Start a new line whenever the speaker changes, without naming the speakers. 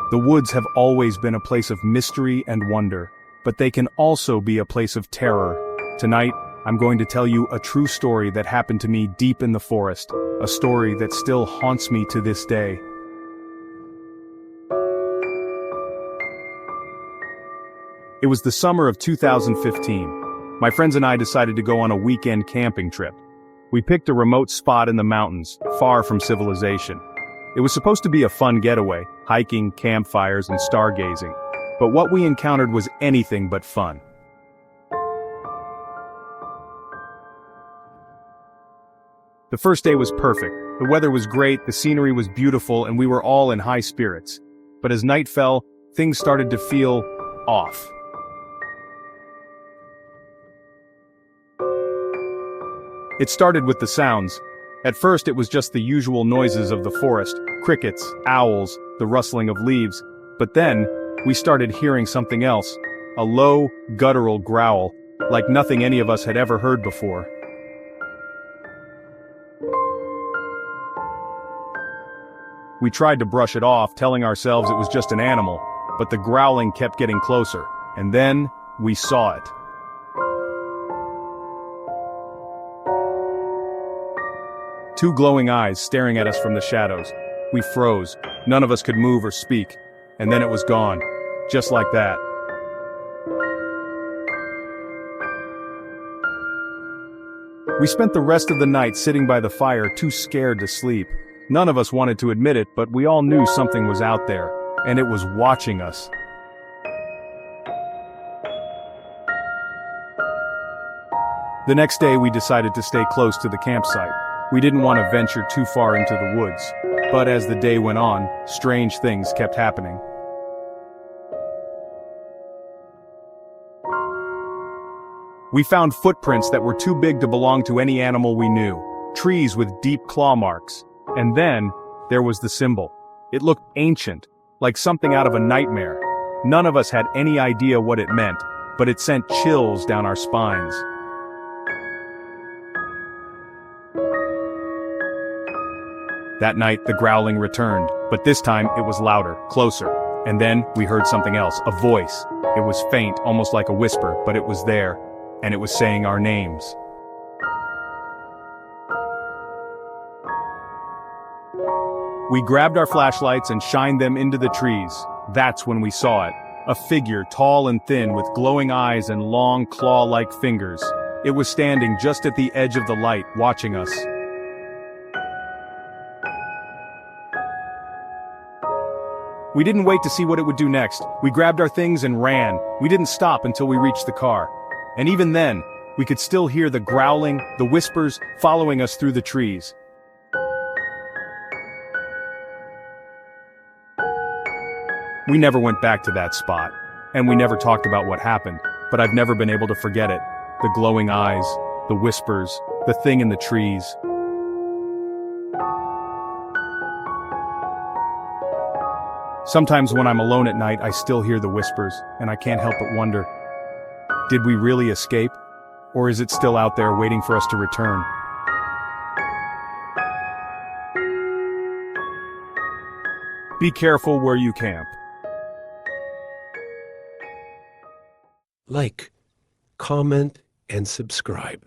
The woods have always been a place of mystery and wonder, but they can also be a place of terror. Tonight, I'm going to tell you a true story that happened to me deep in the forest, a story that still haunts me to this day. It was the summer of 2015. My friends and I decided to go on a weekend camping trip. We picked a remote spot in the mountains, far from civilization. It was supposed to be a fun getaway, hiking, campfires, and stargazing. But what we encountered was anything but fun. The first day was perfect. The weather was great, the scenery was beautiful, and we were all in high spirits. But as night fell, things started to feel off. It started with the sounds. At first it was just the usual noises of the forest, crickets, owls, the rustling of leaves. But then, we started hearing something else, a low, guttural growl, like nothing any of us had ever heard before. We tried to brush it off, telling ourselves it was just an animal, but the growling kept getting closer, and then, we saw it. Two glowing eyes staring at us from the shadows. We froze. None of us could move or speak. And then it was gone. Just like that. We spent the rest of the night sitting by the fire, too scared to sleep. None of us wanted to admit it, but we all knew something was out there, and it was watching us. The next day we decided to stay close to the campsite. We didn't want to venture too far into the woods, but as the day went on, strange things kept happening. We found footprints that were too big to belong to any animal we knew, trees with deep claw marks, and then, there was the symbol. It looked ancient, like something out of a nightmare. None of us had any idea what it meant, but it sent chills down our spines. That night, the growling returned, but this time it was louder, closer. And then, we heard something else, a voice. It was faint, almost like a whisper, but it was there, and it was saying our names. We grabbed our flashlights and shined them into the trees. That's when we saw it. A figure, tall and thin, with glowing eyes and long, claw-like fingers. It was standing just at the edge of the light, watching us. We didn't wait to see what it would do next. We grabbed our things and ran. We didn't stop until we reached the car. And even then, we could still hear the growling, the whispers, following us through the trees. We never went back to that spot, and we never talked about what happened, but I've never been able to forget it. The glowing eyes, the whispers, the thing in the trees. Sometimes when I'm alone at night, I still hear the whispers, and I can't help but wonder, did we really escape? Or is it still out there waiting for us to return? Be careful where you camp.
Like, comment, and subscribe.